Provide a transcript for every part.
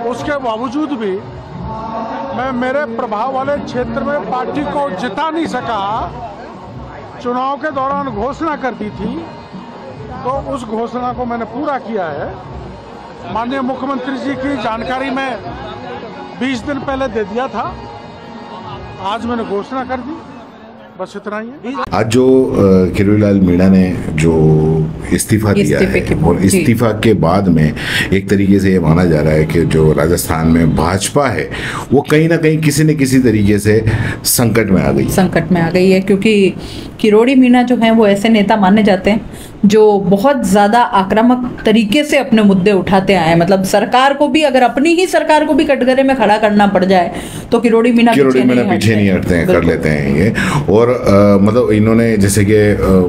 उसके बावजूद भी मैं मेरे प्रभाव वाले क्षेत्र में पार्टी को जिता नहीं सका। चुनाव के दौरान घोषणा कर दी थी, तो उस घोषणा को मैंने पूरा किया है। माननीय मुख्यमंत्री जी की जानकारी मैं 20 दिन पहले दे दिया था, आज मैंने घोषणा कर दी, बस इतना ही है। आज जो किरोड़ीलाल मीणा ने जो इस्तीफा दिया है और इस्तीफा के बाद में एक तरीके से ये माना जा रहा है कि जो राजस्थान में भाजपा है वो कहीं ना कहीं किसी न किसी तरीके से संकट में आ गई है, क्योंकि किरोड़ी मीणा जो हैं वो ऐसे नेता माने जाते हैं जो बहुत ज़्यादा आक्रामक तरीके से अपने मुद्दे उठाते आए हैं। मतलब सरकार को भी, अगर अपनी ही सरकार को भी कटघरे में खड़ा करना पड़ जाए तो किरोड़ी मीणा पीछे नहीं हटते हैं, कर लेते हैं ये। और मतलब इन्होंने जैसे कि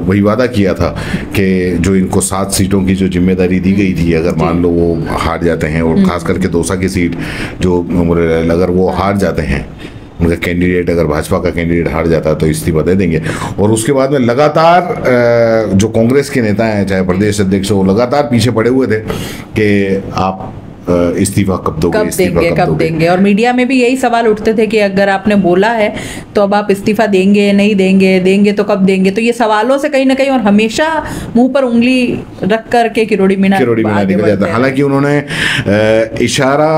वही वादा किया था कि जो इनको 7 सीटों की जो जिम्मेदारी दी गई थी, अगर मान लो वो हार जाते हैं, और खास करके दौसा की सीट जो अगर वो हार जाते हैं, उनका कैंडिडेट अगर भाजपा का कैंडिडेट हार जाता है तो इस्तीफा दे देंगे। और उसके बाद में लगातार जो कांग्रेस के नेता हैं, चाहे प्रदेश अध्यक्ष हो, लगातार पीछे पड़े हुए थे कि आप इस्तीफा कब देंगे। और मीडिया में भी यही सवाल उठते थे कि अगर आपने बोला है तो अब आप इस्तीफा देंगे, नहीं देंगे तो कब देंगे। तो ये सवालों से कहीं ना कहीं और हमेशा मुंह पर उंगली रख करके किरोड़ी मीणा निकल जाता है। हालांकि उन्होंने इशारा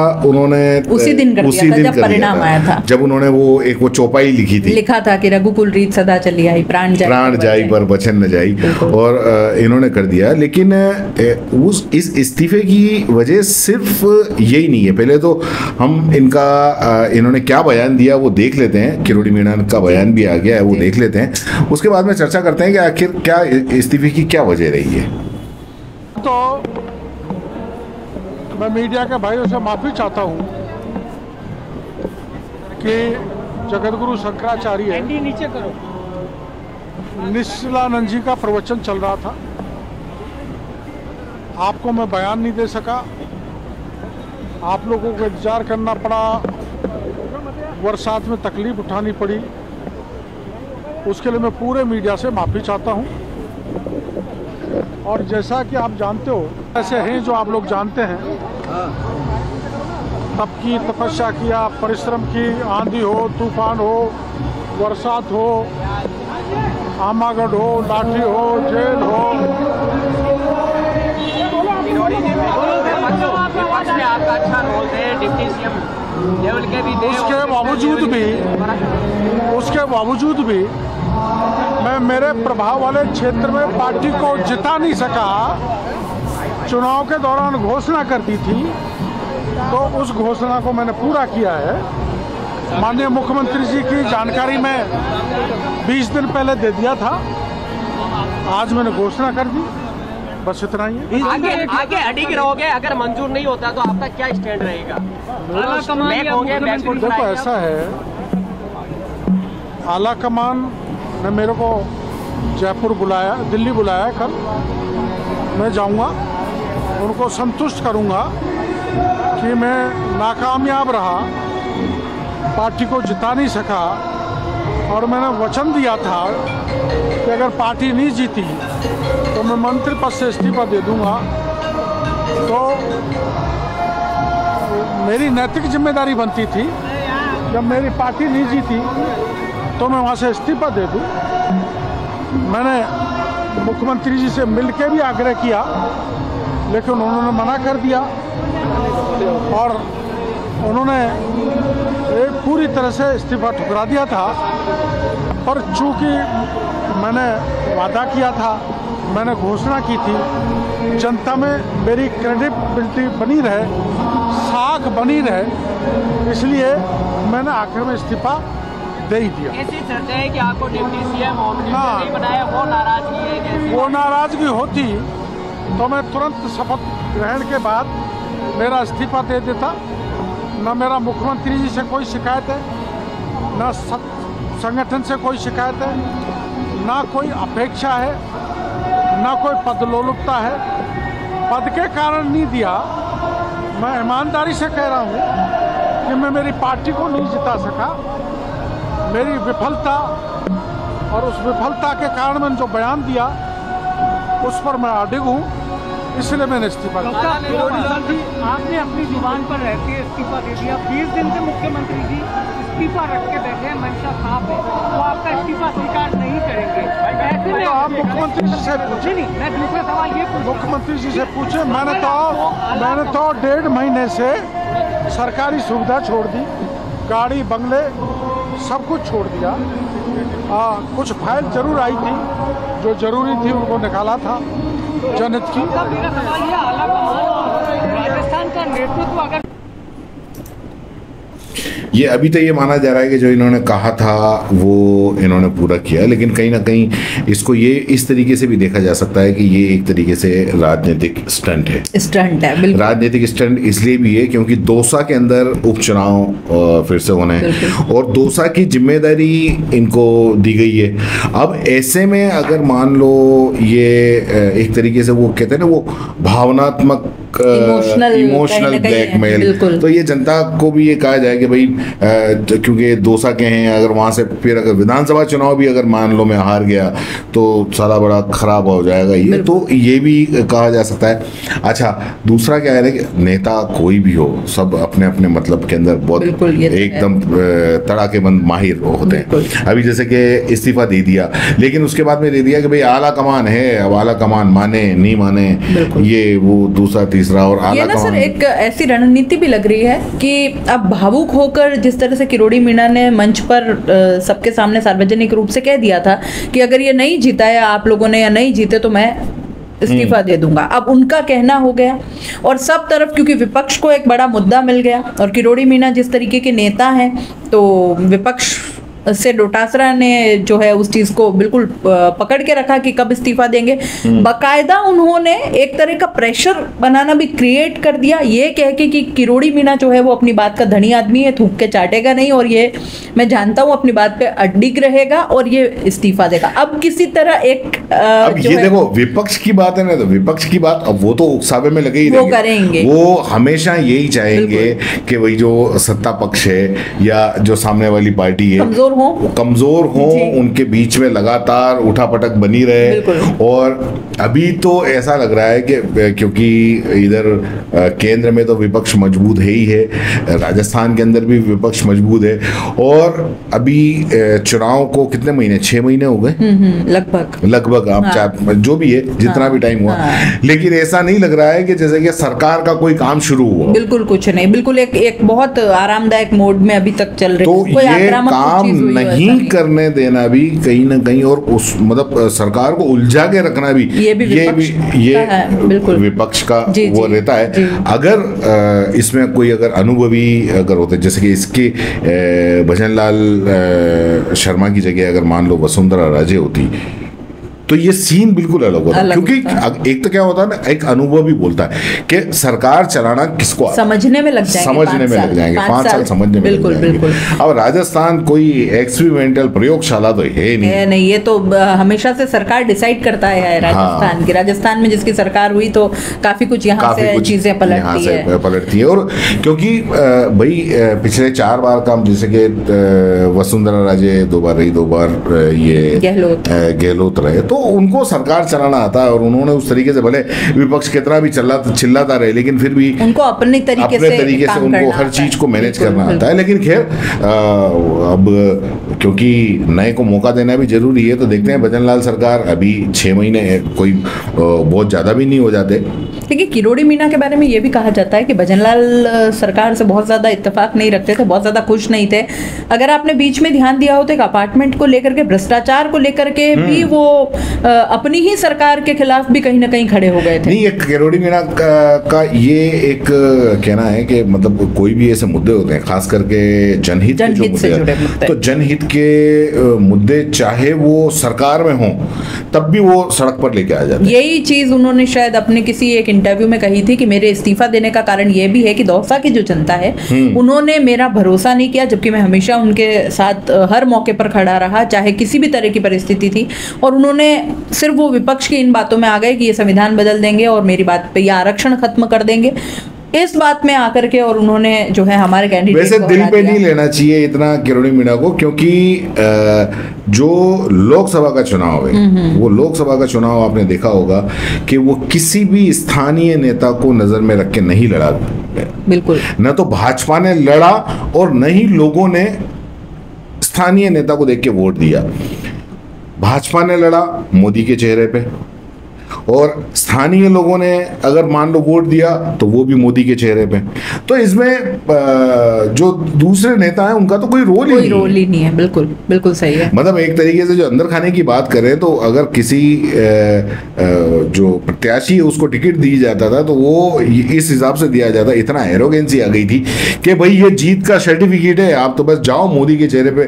उसी दिन कर दिया था जब परिणाम आया था, जब उन्होंने वो चौपाई लिखा था कि रघुकुल रीत सदा चली आई, प्राण जाई पर वचन न जाई, और इन्होंने कर दिया। लेकिन इस इस्तीफे की वजह सिर्फ यही नहीं है। पहले तो हम इन्होंने क्या बयान दिया वो देख लेते हैं, किरोड़ी मीणा का बयान भी आ गया है, वो देख लेते हैं, उसके बाद में चर्चा करते हैं कि आखिर क्या इस्तीफे की क्या वजह रही है। तो मैं मीडिया के भाइयों से माफी चाहता हूं कि जगतगुरु शंकराचार्य निश्चलानंद जी का प्रवचन चल रहा था, आपको मैं बयान नहीं दे सका, आप लोगों को इंतजार करना पड़ा, बरसात में तकलीफ उठानी पड़ी, उसके लिए मैं पूरे मीडिया से माफ़ी चाहता हूं। और जैसा कि आप जानते हो, ऐसे हैं जो आप लोग जानते हैं, तप की, तपस्या किया, परिश्रम की, आंधी हो, तूफान हो, बरसात हो, आमागढ़ हो, लाठी हो, जेल हो, आपका अच्छा रोल है, डिप्टी सीएम लेवल के भी थे, उसके बावजूद भी मैं मेरे प्रभाव वाले क्षेत्र में पार्टी को जिता नहीं सका। चुनाव के दौरान घोषणा कर दी थी, तो उस घोषणा को मैंने पूरा किया है। माननीय मुख्यमंत्री जी की जानकारी मैं 20 दिन पहले दे दिया था, आज मैंने घोषणा कर दी, बस इतना ही है। आगे अड़िग रहोगे, अगर मंजूर नहीं होता तो आपका क्या स्टैंड रहेगा? देखो ऐसा है, आला कमान ने मेरे को जयपुर बुलाया, दिल्ली बुलाया, कल मैं जाऊंगा, उनको संतुष्ट करूंगा कि मैं नाकामयाब रहा, पार्टी को जिता नहीं सका, और मैंने वचन दिया था कि अगर पार्टी नहीं जीती तो मैं मंत्री पद से इस्तीफा दे दूंगा। तो मेरी नैतिक जिम्मेदारी बनती थी, जब मेरी पार्टी नहीं जीती तो मैं वहाँ से इस्तीफा दे दूं। मैंने मुख्यमंत्री जी से मिलकर भी आग्रह किया, लेकिन उन्होंने मना कर दिया, और उन्होंने एक पूरी तरह से इस्तीफा ठुकरा दिया था। पर चूंकि मैंने वादा किया था, मैंने घोषणा की थी, जनता में मेरी क्रेडिबिलिटी बनी रहे, साख बनी रहे, इसलिए मैंने आखिर में इस्तीफा दे ही दिया। ऐसी चर्चा है कि आपको डिप्टी सीएम नहीं बनाया, वो नाराजगी है? वो नाराजगी होती तो मैं तुरंत शपथ ग्रहण के बाद मेरा इस्तीफा दे देता। न मेरा मुख्यमंत्री जी से कोई शिकायत है, न संगठन से कोई शिकायत है, ना कोई अपेक्षा है, ना कोई पदलोलुपता है। पद के कारण नहीं दिया, मैं ईमानदारी से कह रहा हूँ कि मैं मेरी पार्टी को नहीं जिता सका। मेरी विफलता, और उस विफलता के कारण मैंने जो बयान दिया उस पर मैं अडिग हूँ। इसलिए मैंने इस्तीफा दिया। आपने अपनी जुबान पर रह के इस्तीफा दे दिया। 20 दिन से मुख्यमंत्री जी इस्तीफा रख के बैठे हैं, मंशा साफ है, तो आपका इस्तीफा स्वीकार नहीं करेंगे। ऐसे में आप मुख्यमंत्री जी से पूछे, नहीं, मैं दूसरा सवाल ये पूछूं। मुख्यमंत्री जी से पूछे। मैंने तो 1.5 महीने से सरकारी सुविधा छोड़ दी, गाड़ी बंगले सब कुछ छोड़ दिया। कुछ फाइल जरूर आई थी जो जरूरी थी, उनको निकाला था जनहित की। मेरा सवाल ये आला कमान राजस्थान का नेतृत्व अगर ये अभी तो ये माना जा रहा है कि जो इन्होंने कहा था वो इन्होंने पूरा किया, लेकिन कहीं ना कहीं इसको ये इस तरीके से भी देखा जा सकता है कि ये एक तरीके से राजनीतिक स्टंट है। बिल्कुल। राजनीतिक स्टंट इसलिए भी है क्योंकि दौसा के अंदर उपचुनाव फिर से होने हैं और दौसा की जिम्मेदारी इनको दी गई है। अब ऐसे में अगर मान लो ये एक तरीके से वो कहते हैं ना, वो भावनात्मक इमोशनल ब्लैकमेल, तो ये जनता को भी ये कहा जाए कि भाई क्योंकि दौसा के हैं, अगर वहां से फिर अगर विधानसभा चुनाव भी अगर मान लो मैं हार गया तो सारा बड़ा खराब हो जाएगा ये, तो ये भी कहा जा सकता है। अच्छा, दूसरा क्या है कि नेता कोई भी हो, सब अपने अपने मतलब के अंदर बहुत एकदम तड़ाकेबंद माहिर होते हैं। अभी जैसे कि इस्तीफा दे दिया, लेकिन उसके बाद में दे दिया कि भाई आला कमान है, अब आला कमान माने नहीं माने ये वो दूसरा तीसरा और आला कमान। सर एक ऐसी रणनीति भी लग रही है कि अब भावुक होकर जिस तरह से किरोड़ी मीणा ने मंच पर सबके सामने सार्वजनिक रूप से कह दिया था कि अगर ये नहीं जीता है आप लोगों ने या नहीं जीते तो मैं इस्तीफा दे दूंगा, अब उनका कहना हो गया और सब तरफ क्योंकि विपक्ष को एक बड़ा मुद्दा मिल गया और किरोड़ी मीणा जिस तरीके के नेता हैं तो विपक्ष से डोटासरा ने जो है उस चीज को बिल्कुल पकड़ के रखा कि कब इस्तीफा देंगे। बाकायदा उन्होंने एक तरह का प्रेशर बनाना भी क्रिएट कर दिया, ये कह के कि किरोड़ी मीणा जो है वो अपनी बात का धनी आदमी है, थूक के चाटेगा नहीं और ये मैं जानता हूँ अपनी बात पे अडिग रहेगा और ये इस्तीफा देगा। अब किसी तरह एक अब ये देखो विपक्ष की बात है ना, तो विपक्ष की बात अब वो तो उकसावे में लगे ही वो करेंगे, वो हमेशा यही चाहेंगे कि वही जो सत्ता पक्ष है या जो सामने वाली पार्टी है कमजोर हो उनके बीच में लगातार उठापटक बनी रहे। और अभी तो ऐसा लग रहा है कि क्योंकि इधर केंद्र में तो विपक्ष मजबूत है ही है, राजस्थान के अंदर भी विपक्ष मजबूत है और अभी चुनाव को कितने महीने, 6 महीने हो गए लगभग आप चार जो भी है जितना भी टाइम हुआ, लेकिन ऐसा नहीं लग रहा है कि जैसे कि सरकार का कोई काम शुरू हुआ। बिल्कुल कुछ नहीं, बिल्कुल एक बहुत आरामदायक मोड में अभी तक चल रही है। तो ये काम नहीं करने देना भी कहीं ना कहीं और उस मतलब सरकार को उलझा के रखना भी ये विपक्ष का वो रहता है। अगर इसमें कोई अगर अनुभवी अगर होते जैसे कि इसके भजनलाल शर्मा की जगह अगर मान लो वसुंधरा राजे होती तो ये सीन बिल्कुल अलग होता है, क्योंकि एक तो क्या होता है ना, एक अनुभवी बोलता है कि सरकार चलाना किसको समझने में लग जाएंगे 5 साल समझने में लग जाएंगे। अब राजस्थान कोई एक्सपेरिमेंटल प्रयोगशाला तो है नहीं, ये तो हमेशा से सरकार डिसाइड करता है राजस्थान की। राजस्थान में जिसकी सरकार हुई तो काफी कुछ यहाँ से चीजें पलटती है। और क्योंकि भाई पिछले 4 बार काम जैसे कि वसुंधरा राजे 2 बार रही, 2 बार ये गहलोत रहे, तो उनको सरकार चलाना आता है और उन्होंने उस तरीके से भले विपक्ष कितना भी चिल्लाता रहे लेकिन फिर भी उनको अपने तरीके से उनको हर चीज को मैनेज करना आता है। लेकिन खैर अब क्योंकि नए को मौका देना भी जरूरी है, तो देखते हैं भजनलाल सरकार अभी 6 महीने कोई बहुत ज्यादा भी नहीं हो जाते। देखिए किरोड़ी मीणा के बारे में ये भी कहा जाता है कि भजनलाल सरकार से बहुत ज्यादा इत्तेफाक नहीं रखते थे, बहुत ज्यादा खुश नहीं थे। अगर आपने बीच में ध्यान दिया हो तो एक अपार्टमेंट को लेकर के, भ्रष्टाचार को लेकर के भी वो अपनी ही सरकार के खिलाफ भी कहीं ना कहीं खड़े हो गए थे। नहीं, एक किरोड़ी मीणा का ये एक कहना है कि मतलब कोई भी ऐसे मुद्दे होते हैं खास करके जनहित से जुड़े मुद्दे, तो जनहित के मुद्दे चाहे वो सरकार में हो तब भी वो सड़क पर लेके आ जाते हैं। यही चीज उन्होंने शायद अपने किसी एक इंटरव्यू में कही थी कि मेरे इस्तीफा देने का कारण ये भी है कि दौसा की जो जनता है उन्होंने मेरा भरोसा नहीं किया, जबकि मैं हमेशा उनके साथ हर मौके पर खड़ा रहा चाहे किसी भी तरह की परिस्थिति थी। और उन्होंने सिर्फ वो विपक्ष की इन बातों में आ गए कि ये संविधान बदल देंगे और मेरी बात पे ये आरक्षण खत्म कर देंगे, इस बात में आकर के और उन्होंने जो है हमारे कैंडिडेट वैसे को दिल हरा पे दिया। नहीं लेना चाहिए इतना किरोड़ी मीणा को, क्योंकि जो लोकसभा का चुनाव है, वो लोकसभा का चुनाव आपने देखा होगा कि वो किसी भी स्थानीय नेता को नजर में रख के नहीं लड़ा गया। बिल्कुल न तो भाजपा ने लड़ा और न ही लोगों ने स्थानीय नेता को देख के वोट दिया। भाजपा ने लड़ा मोदी के चेहरे पे, और स्थानीय लोगों ने अगर मान लो वोट दिया तो वो भी मोदी के चेहरे पे। तो इसमें जो दूसरे नेता हैं उनका तो कोई रोल ही नहीं है। बिल्कुल बिल्कुल सही है। मतलब एक तरीके से जो अंदर खाने की बात करें तो अगर किसी जो प्रत्याशी है उसको टिकट दी जाता था तो वो इस हिसाब से दिया जाता। इतना एरोगेंसी आ गई थी कि भाई ये जीत का सर्टिफिकेट है, आप तो बस जाओ मोदी के चेहरे पे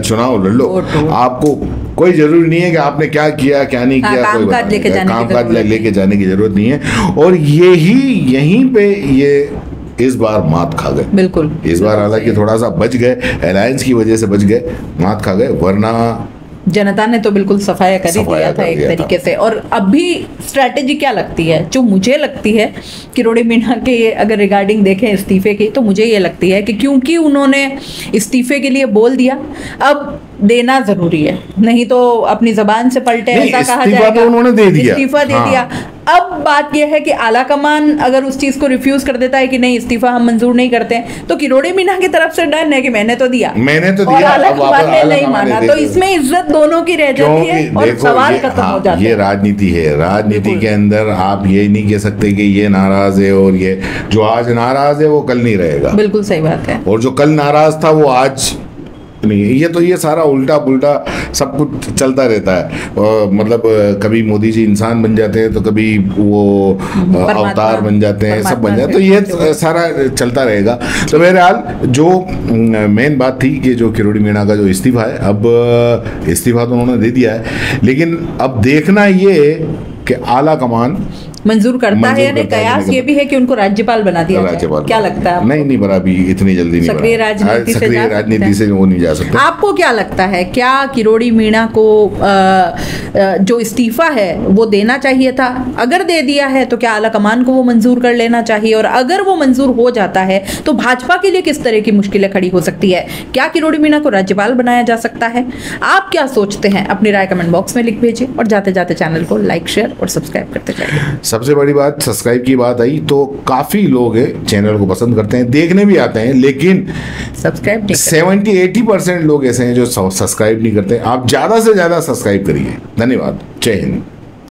चुनाव लड़ लो, आपको कोई जरूरी नहीं है कि आपने क्या किया क्या नहीं किया, कोई कामकाज लेके जाने की जरूरत नहीं है। और यहीं पे ये इस बार मात खा गए। बिल्कुल इस बार हालांकि थोड़ा सा बच गए, अलायंस की वजह से बच गए, मात खा गए, वरना जनता ने तो बिल्कुल सफाया कर ही दिया था एक तरीके से। और अभी स्ट्रैटेजी क्या लगती है, जो मुझे लगती है किरोड़ी मीणा के अगर रिगार्डिंग देखें इस्तीफे की, तो मुझे ये लगती है कि क्योंकि उन्होंने इस्तीफे के लिए बोल दिया, अब देना जरूरी है, नहीं तो अपनी जबान से पलटे ऐसा कहा जाएगा। तो उन्होंने दे दिया, इस्तीफा दे दिया। अब बात यह है कि आला कमान अगर उस चीज को रिफ्यूज कर देता है कि नहीं इस्तीफा हम मंजूर नहीं करते हैं, तो किरोड़ी मीणा की तरफ से डन है कि मैंने तो दिया और आला कमान ने नहीं माना, तो इसमें इज्जत दोनों की रह जाती है और सवाल खत्म हो जाता है। ये राजनीति है, राजनीति के अंदर आप ये नहीं कह सकते कि ये नाराज है और ये जो आज नाराज है वो कल नहीं रहेगा। बिल्कुल सही बात है। और जो कल नाराज था वो आज नहीं। ये सारा उल्टा पुल्टा सब कुछ चलता रहता है। मतलब कभी मोदी जी इंसान बन जाते हैं तो कभी वो अवतार बन जाते हैं, सब बन जाते हैं, तो ये सारा चलता रहेगा। तो बहरहाल जो मेन बात थी कि जो किरोड़ी मीणा का जो इस्तीफा है, अब इस्तीफा तो उन्होंने दे दिया है, लेकिन अब देखना ये कि आला कमान मंजूर करता है या नहीं। कयास ये भी है कि उनको राज्यपाल बना दिया जाए। क्या लगता है? नहीं बना, अभी इतनी जल्दी नहीं। सक्रिय राजनीति से वो नहीं जा सकते। आपको क्या लगता है, क्या किरोड़ी मीणा को जो इस्तीफा है वो देना चाहिए था? अगर दे दिया है तो क्या आला कमान को वो मंजूर कर लेना चाहिए? और अगर वो मंजूर हो जाता है तो भाजपा के लिए किस तरह की मुश्किलें खड़ी हो सकती है? क्या किरोड़ी मीणा को राज्यपाल बनाया जा सकता है? आप क्या सोचते हैं? अपनी राय कमेंट बॉक्स में लिख भेजिए और जाते जाते चैनल को लाइक शेयर और सब्सक्राइब करते जाइए। सबसे बड़ी बात, सब्सक्राइब की बात आई तो काफी लोग चैनल को पसंद करते हैं, देखने भी आते हैं, लेकिन सब्सक्राइब 70-80% लोग ऐसे हैं जो सब्सक्राइब नहीं करते। आप ज्यादा से ज्यादा सब्सक्राइब करिए। धन्यवाद। जय हिंद।